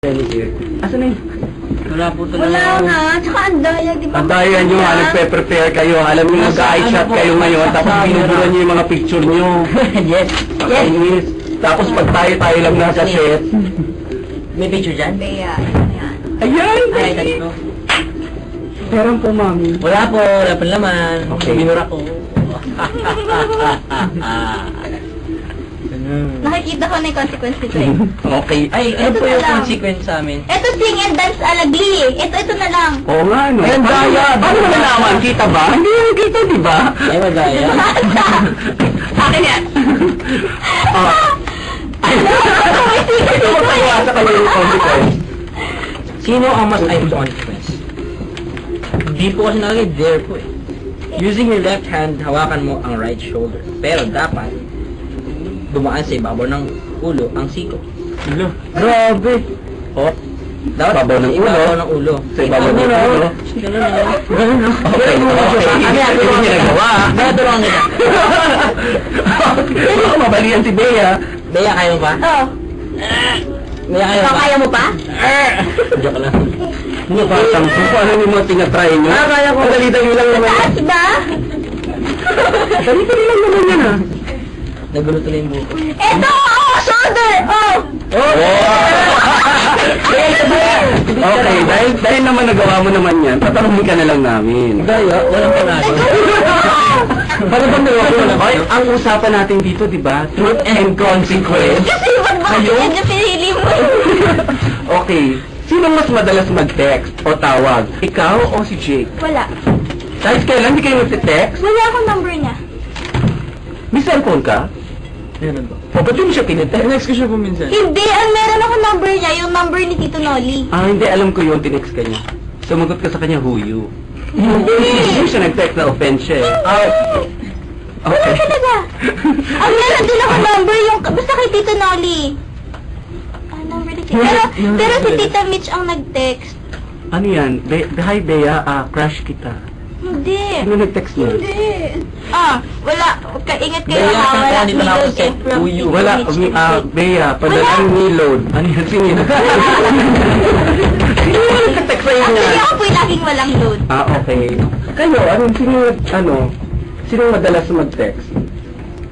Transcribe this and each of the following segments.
Asan na yun? Wala po talaga. Wala nga. Tsaka ang daya, di ba? Ang daya nyo, nagpe-prepare kayo. Alam nyo, mag-eye-shot kayo ngayon. Tapos binuburan nyo yung mga picture nyo. Yes. Yes. Tapos pag tayo lang nasa set. May picture dyan? Bea, yan. Ayan! Ay, tatlo. Meron po, mami. Wala po, wala pa naman. Okay. Binura ko. Nakikita ko na yung consequence nito eh. Okay. Ay, ano Ito po na yung lang. consequence sa amin? Ito sing and dance alagli eh. Ito na lang. Oo nga, no? Ayan, daya. Paano mo nalaman? Kita ba? Hindi yung kita, di ba? Ay, madaya. Akin yan. Ito mo tagawa sa kayo yung consequence. Sino ang mas ay consequence? Hindi po kasi nakalagay, there po eh. Using your left hand, hawakan mo ang right shoulder. Pero dapat, dumaan sa ibabaw ng ulo ang siko. Hello. Grabe. O, dapat Ibabaw ng sa ibabaw ulo? ng ulo. Sa ibabaw ng ulo? Ganun na. Okay. Ano yan? Hindi niya nagawa. Natulungan kita. Baka mabalian si Bea. Bea, kaya mo pa? Oo. Bea, kaya mo pa? Kaya mo pa? Joke lang. Ano ba? Kung ano yung mga tinatry nyo? Kaya ko. Dali-dali lang naman yan. Taas ba? Dali-dali lang naman yan, ha? Nagulo tuloy yung buko. Ito! Oh! Shoulder! Oh! Okay, dahil naman nagawa mo naman yan, tatanungin ka na lang namin. Daya, walang panalo. Para bang nagawa ko na? Ay, ang usapan natin dito, di ba? Truth and consequence. Kasi ba't ba Kayo? yan yung pinili mo? Okay, sino mas madalas mag-text o tawag? Ikaw o si Jake? Wala. Kahit kailan hindi kayo mag-text? Wala akong number niya. May cellphone ka? Meron ba? O, ba't yung siya tinitext? Next ko siya po minsan. Hindi, ang meron akong number niya, yung number ni Tito Noli. Ah, hindi. Alam ko yun, tinext ka niya. Sumagot ka sa kanya, who you? Hindi. Hindi siya nag-text na offense siya eh. Wala Okay. talaga. Ang meron din ako number, yung basta kay Tito Noli. Ah, number ni Tito. Pero si Tita Mitch ang nag-text. Ano yan? Hi, Bea. Crush kita. Hindi. Sino nag-text niya? Hindi. Wala. Kaingat kayo Bea, ha. Wala. kaya dito na ako Reload sa and from Uyu. Tito Wala. Mitch and Jake. Bea, padalang reload. Ano yan? Sino yun? Sino yung nag-text sa'yo Actually, niya? ako po yung laging walang load. Okay. Kayo, sino madalas mag-text?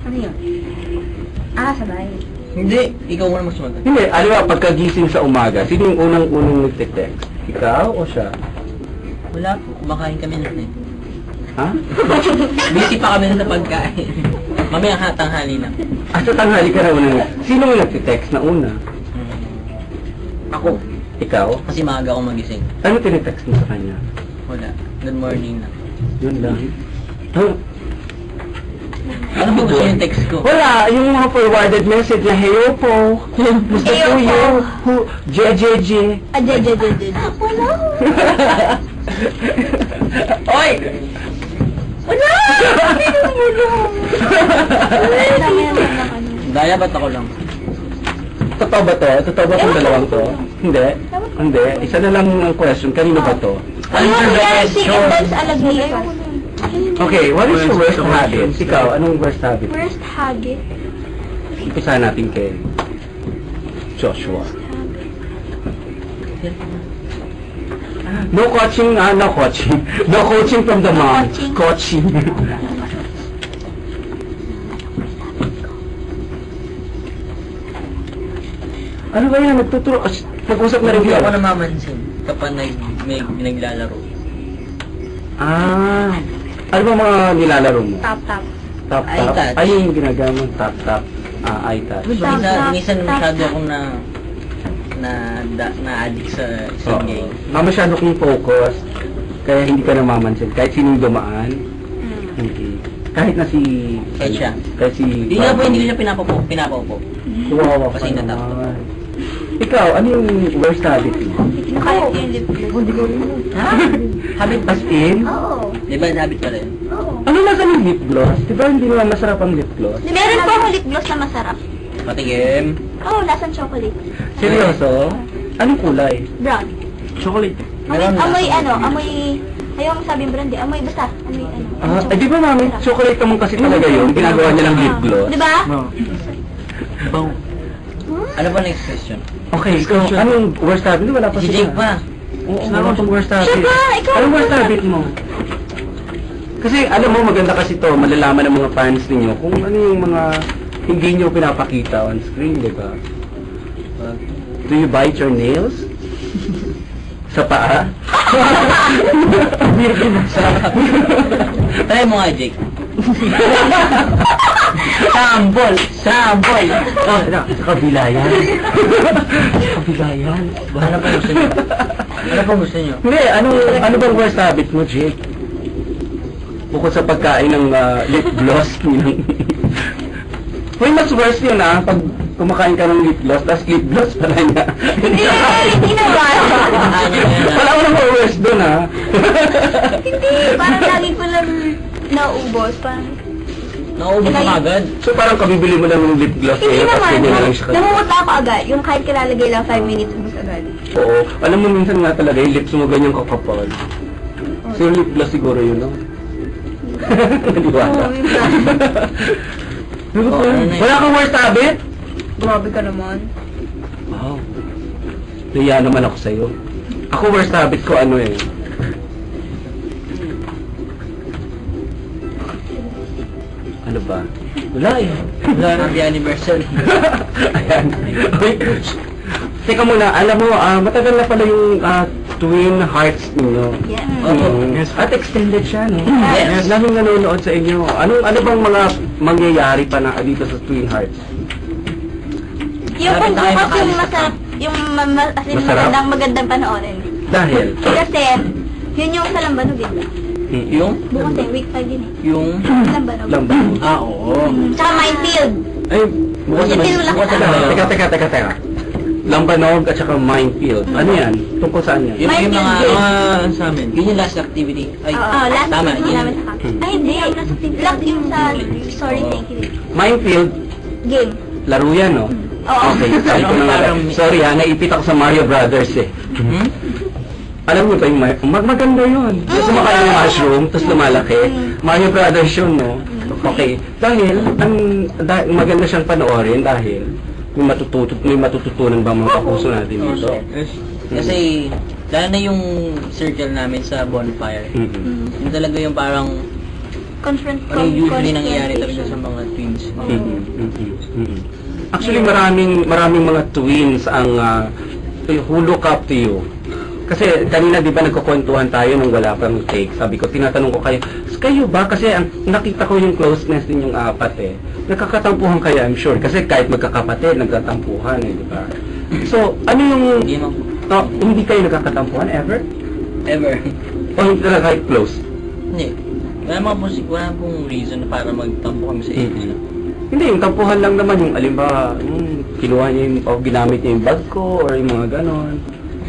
Ano yun? Sabay. Hindi, ikaw muna mas sumagot. Hindi, alam mo, pagkagising sa umaga, sino yung unang nag-text? Ikaw o siya? Wala po, kumakain kami nun eh. Ha? Busy pa kami sa pagkain. Mamaya tanghali na. Sa tanghali ka na unang. Sino yung nag-text na una? Ako, Ikaw? kasi maaga ako magising. Ano tinitext mo sa kanya? Wala, good morning na. Yun lang. Huh? Ano ba gusto yung text ko? Wala, yung mga forwarded message na, heyo po. Musta Heyo po po. yun? JJJ. Wala. Oy! Wala. Dami naman na kami. Daya, ba't ako lang? Totoo ba to? Totoo ba itong dalawang to? Hindi? Hindi. Isa na lang ang question. Kanino ba to? Ano yan? Sing and dance alagli. Okay, what is your worst habit? Ikaw, anong worst habit? Worst habit? Umpisa natin kay Joshua. No coaching, no coaching. No coaching from the mom. Coaching. Coaching. Ano ba yan? Nagtuturo. Nag-usap na rin Hindi ako kayo. namamansin kapag may naglalaro. Ano ba mga nilalaro mo? Tap. Tap, Ay, tap. touch. Ay, yung ginagawa tap, tap. Ay, touch. Minsan masyado akong na-addict sa Oo. game. Masyado kong focus. Kaya hindi ka namamansin. Kahit sinong dumaan. Hindi. Kahit na si... Kahit siya. Kahit si... Hindi nga po, hindi ko siya pinapaupo. Kawawa ka Kasi natakot. naman. Ikaw, ano yung worst habit mo? Nakaya ko yung lip gloss. Ha? Habit ba? As in? Oo. Di ba habit pala yun? Oo. Ano lasa ng lip gloss? Di ba hindi naman masarap ang lip gloss? Meron pa akong lip gloss na masarap. Patigim. Oo, lasang chocolate. Seryoso? Anong kulay? Brown. Chocolate. Amoy ayaw mo sabihin brandy, amoy basta. Amoy ano. Di ba mami, chocolate naman kasi talaga yun. Ginagawa niya ng lip gloss. Di ba? No. Bang. Ano ba next question? Okay, ikaw, anong worst habit? Wala pa Si sila. Jake pa. Oo, wala pang worst habit. Siya ba? Ikaw Anong ba? worst habit mo? Kasi alam mo, maganda kasi to, malalaman ng mga fans ninyo kung ano yung mga hindi nyo pinapakita on screen, di ba? Do you bite your nails? Sa paa? Try mo nga, Jake. Sample! Sample! Oh, sa kabila yan. Sa kabila yan. Ano pa gusto nyo? Ano pa gusto nyo? Hindi, ano bang worst habit mo, Jake? Bukod sa pagkain ng lip gloss. Uy, mas worse yun pag kumakain ka ng lip gloss, tapos lip gloss pala niya. Hindi naman. Wala ko nang worst dun Hindi, parang lagi ko lang naubos. Parang, Nauubos ka agad. So parang kabibili mo lang ng lip gloss hindi tapos naman. ganyan na lang siya. Namumuta ako agad. Yung kahit kilalagay lang 5 minutes, ubos agad. Oo. Alam mo, minsan nga talaga, yung lips mo ganyan kakapal. So yung lip gloss siguro yun, no? Naniwala. Oo, yun lang. Wala kang worst habit? Grabe ka naman. Wow. Naiya naman ako sa'yo. Ako worst habit ko ano ba? Wala eh. Wala happy anniversary. Ayan. Wait. Teka muna, alam mo, matagal na pala yung twin hearts ninyo. Yeah. Yes. At extended siya, no? Yes. Daming nanonood sa inyo. Ano bang mga mangyayari pa na dito sa twin hearts? Yung Dapat kung tayo bukas yung makaalis masarap, yung as in Masarap? magandang panoorin. Dahil? Kasi, yun yung sa Lambanog din ba? Yung? Bukas eh, week 5 din eh. Yung? Lambanog. Lamban. Oo. Tsaka Minefield. Ay, bukas Isipin mo lang bukas sa- naman. Teka. Lambanog at saka minefield. Ano yan? Tungkol saan yan? Yung mga, Minefield. sa amin. Yun yung last activity. Ay, Last tama. week Yun. namin sa campus. Ay, hindi. Last yung sa Sorry, Thank You. Minefield, Game. laro yan, no? Oo. Okay, sabi ko na nga. Parang- Sorry naipit ako sa Mario Brothers eh. Hmm? Alam mo ba yung maganda yun. Yung kumakain ng mushroom, tapos lumalaki. Mario Brothers yun, no? Okay. Dahil, maganda siyang panoorin dahil may matututunan ba mga kapuso natin dito? Kasi, lalo na yung circle namin sa bonfire. Mm-mm. Yun talaga yung parang, ano yung usually nangyayari talaga sa mga twins. Mm-mm. Mm-mm. Actually, maraming mga twins ang who look up to you. Kasi kanina di ba nagkukwentuhan tayo nung wala pang take. Sabi ko, tinatanong ko kayo ba? Kasi nakita ko yung closeness ninyong apat eh. Nagkakatampuhan kayo, I'm sure. Kasi kahit magkakapatid, nagkatampuhan di ba? So, ano yung... Hindi mo. Hindi kayo nagkakatampuhan ever? Ever. O hindi talaga kayo close? Hindi. Wala pong reason para magtampo kami sa inyo. Hindi, yung tampuhan lang naman yung alimba, kinuha niya yung, o ginamit niya yung bag ko, or yung mga ganon.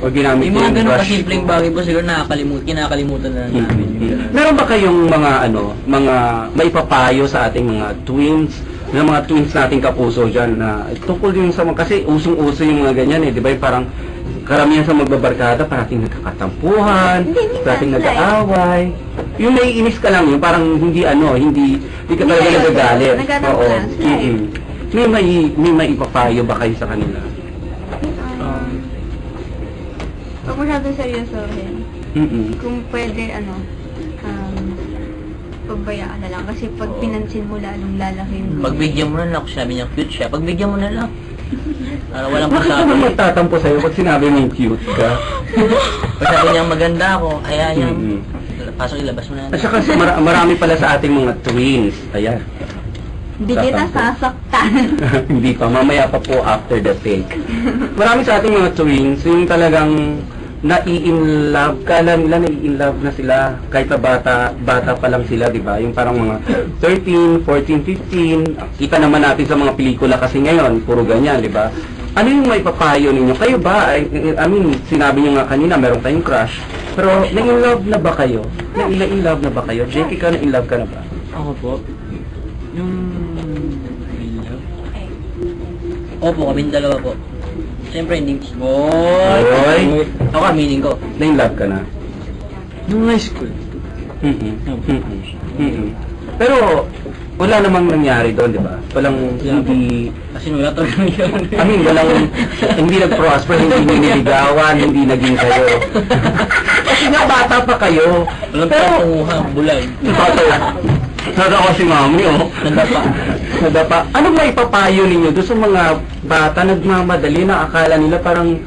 O ginamit Yung niya mga yung ganun brush kasimpleng ko. bagay po siguro kinakalimutan na lang namin. Meron ba kayong mga maipapayo sa ating mga twins, na mga twins nating kapuso dyan na tungkol din sa mga, kasi usong-uso yung mga ganyan di ba? Yung parang karamihan sa magbabarkada, parating nagkakatampuhan, parating nag-aaway. Yung naiinis ka lang yun, parang hindi ka talaga nagagalit. Oo. May maipapayo ba kayo sa kanila? Huwag masyadong seryosohin. Kung pwede, pagbayaan na lang. Kasi pag pinansin mo, lalong lalaki yung... Pagbigyan mo na lang, kung sabi niya cute siya, pagbigyan mo na lang. Para walang Bakit naman pasabi. magtatampo sa'yo pag sinabi mong cute ka? Pag sabi niya maganda ako, kaya yan. Mm-mm. Pasok ilabas mo na. At saka marami pala sa ating mga twins. Ayan. Hindi kita sasaktan. Hindi pa, mamaya pa po after the take. Marami sa ating mga twins, yung talagang nai-in love, kala nila nai-in love na sila kahit na bata pa lang sila, di ba? Yung parang mga 13, 14, 15, kita naman natin sa mga pelikula kasi ngayon, puro ganyan, di ba? Ano yung may papayo ninyo? Kayo ba? I mean, sinabi niyo nga kanina, meron tayong crush. Pero, na-in love na ba kayo? Na-in love na ba kayo? Jackie, ka na-in love ka na ba? Ako po. Yung... Opo, kaming dalawa po. Siyempre, hindi... Boy! Ako, aminin ko. Na-in love ka na? Nung high school. Pero, wala namang nangyari doon, di ba? Walang hindi, Kasi wala talagang yun. walang, hindi nag-prosper, hindi niligawan, hindi naging kayo. Kasi nga bata pa kayo. Walang Pero, patunguhan, bulag. Nadapa si mami, oh. Nadapa. Anong may papayo ninyo doon sa mga bata nagmamadali na akala nila parang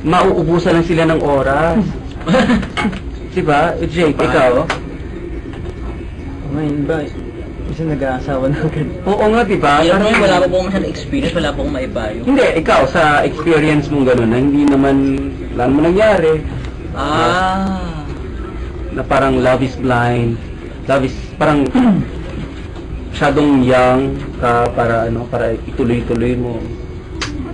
mauubusan lang sila ng oras? Diba? Jake, ikaw? Ngayon ba? Kasi nag-aasawa na agad. Oo nga, diba? Yung Parang- wala pa po masyadong experience, wala pa akong maipayo. Hindi, ikaw, sa experience mong gano'n, na hindi naman, wala naman nangyari, na parang love is blind, love is, parang, masyadong young ka para, para ituloy-tuloy mo.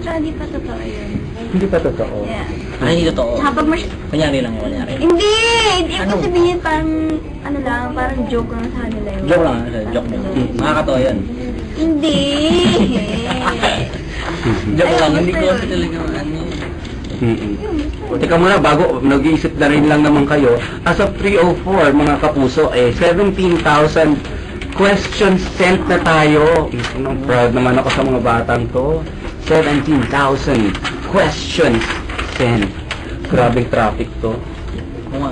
Tsaka hindi pa totoo yun. Hindi pa totoo. Yeah. Ay, hindi totoo. Tsaka pag Kunyari lang yun, kunyari. Hindi! Hindi Ano? ko sabihin parang, ano lang, parang joke lang sa kanila yun. Joke lang, joke lang. Makakatawa yun. Hindi! Joke lang, Ayun, hindi ko gusto kasi yun. talaga ano. Teka muna, bago, nag-iisip na rin lang naman kayo, as of 3:04, mga kapuso, 17,000 questions sent na tayo. Proud naman ako sa mga batang to. 17,000 questions sent. Grabing traffic to. Oo nga.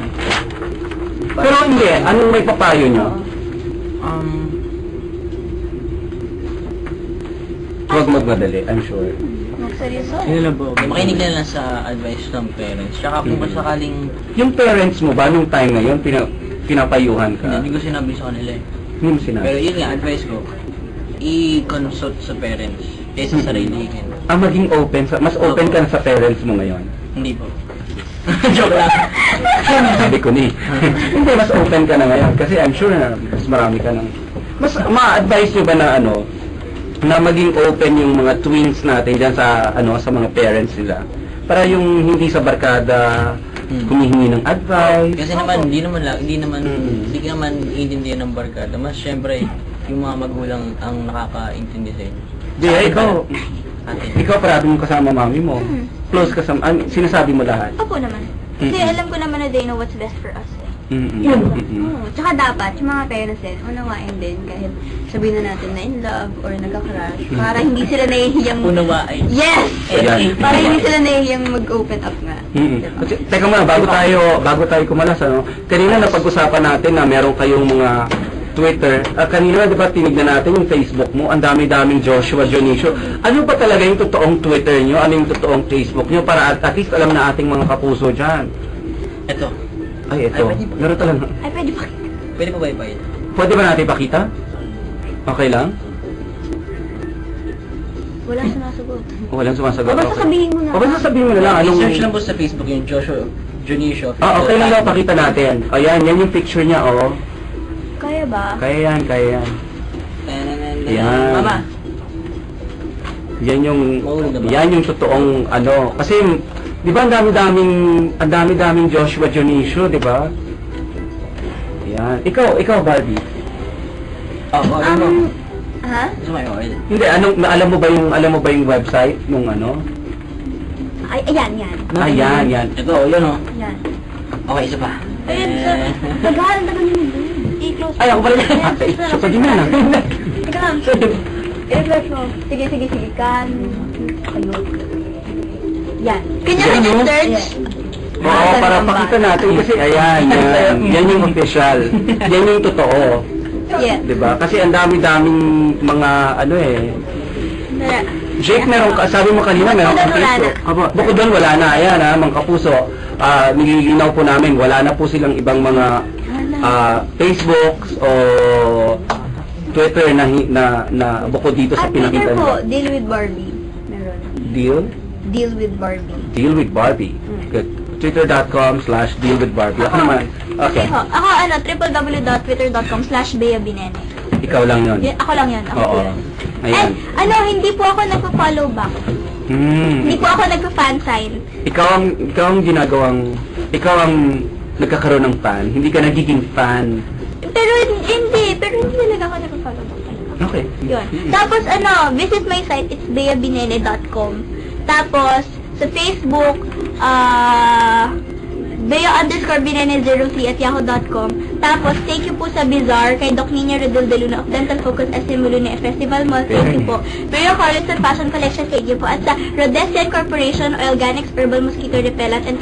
Pero hindi, anong may papayo nyo? Huwag magmadali, I'm sure. Magseryoso. Yun lang po. Makinig na lang sa advice ng parents. Tsaka kung sakaling Yung parents mo ba, nung time na yun, pinapayuhan ka? hindi ko sinabi sa kanila eh. Hindi mo sinabi. Pero yun nga, advice ko, i-consult sa parents kaysa sa sarilihin. Maging open, mas open ka na sa parents mo ngayon. Hindi po. Joke lang. Sabi ko ni. Hindi, mas open ka na ngayon. Kasi I'm sure na mas marami ka nang... Mas ma-advise nyo ba na na maging open yung mga twins natin dyan sa, sa mga parents nila? Para yung hindi sa barkada, humihingi ng advice. Kasi naman, hindi naman Mm. iintindihan ng barkada. Mas syempre, yung mga magulang ang nakakaintindi sa inyo. Di, ikaw, Atin. ikaw parati mo kasama mami mo. Close ka sa, sinasabi mo lahat. Opo naman. Kasi alam ko naman na they know what's best for us eh. Oo. Tsaka dapat, yung mga parents din, unawain din kahit sabihin na natin na in love or nagka-crush. Para hindi sila nahihiyang... Unawain. Yes! Ayan. Para hindi sila nahihiyang mag-open up nga. Diba? Teka muna, bago tayo kumalas, kanina napag-usapan natin na meron kayong mga Twitter. Kanina, di ba, tinignan natin yung Facebook mo, ang dami-daming Joshua Dionisio. Ano ba talaga yung totoong Twitter nyo? Ano yung totoong Facebook nyo? Para at least alam na ating mga kapuso dyan. Ito. Ay, ito. Ay, pwede ba? Meron talaga. Ay, pwede ba? Pwede pa ba ipahit? Pwede ba natin pakita? Okay lang? Wala sumasagot. Walang sumasagot. O, basta sabihin mo na. O, basta sabihin mo na lang. Anong... I-search lang po sa Facebook yung Joshua Dionisio. Okay lang daw, pakita natin. Ayan, yan yung picture niya, Kaya ba? Kaya yan. Yan. Mama. Yan yung Mahulog na ba? yan yung totoong kasi di ba ang dami-daming Joshua Dionisio, di ba? Yan. Ikaw Barbie. Ano mo? Ha? Gusto mo i-oil? Hindi, alam mo ba yung website nung Ay, ayan. Yan. Ito, yun o. Yan. Okay, isa pa. Ayun, naghahalan na kami nito. I-close Ay, ako pala. So, pwede na lang. Teka lang. I-refresh mo. Sige. Kan. Ayun. Yan. Kanya Yan, no? search. Oo, para pakita natin kasi ayan. Yan yung official. Yan yung totoo. Yeah. Di ba? Kasi ang dami-daming mga Jake, sabi mo kanina, meron kang Bukod doon, wala Facebook. Bukod doon, wala na. Ayan mga kapuso. Nililinaw po namin, wala na po silang ibang mga Facebook o Twitter na bukod dito sa At pinakita Twitter po, nila. Deal with Barbie. Meron. Deal with Barbie. Deal with Barbie. Good. Twitter.com/dealwithbarbie. Ako naman. Okay. Ako, www.twitter.com/beabinene. Ikaw lang yun. Ako lang yan. Ako Oo. po yun. Ayan. And, hindi po ako nagpa-follow back. Hindi po ako nagpa-fan sign. Ikaw ang nagkakaroon ng fan. Hindi ka nagiging fan. Pero hindi talaga ako nagpa-follow back. Okay. Yun. Tapos visit my site, it's beabinene.com. Tapos, sa Facebook, bea_binene03@yahoo.com. Tapos, thank you po sa Bizarre, kay Doc Nina Rodel de Luna of Dental Focus SM Luna Festival Mall. Thank you po. Bea Carlos Fashion Collection, thank you po. At sa Rhodesian Corporation, Organics Herbal Mosquito Repellent, and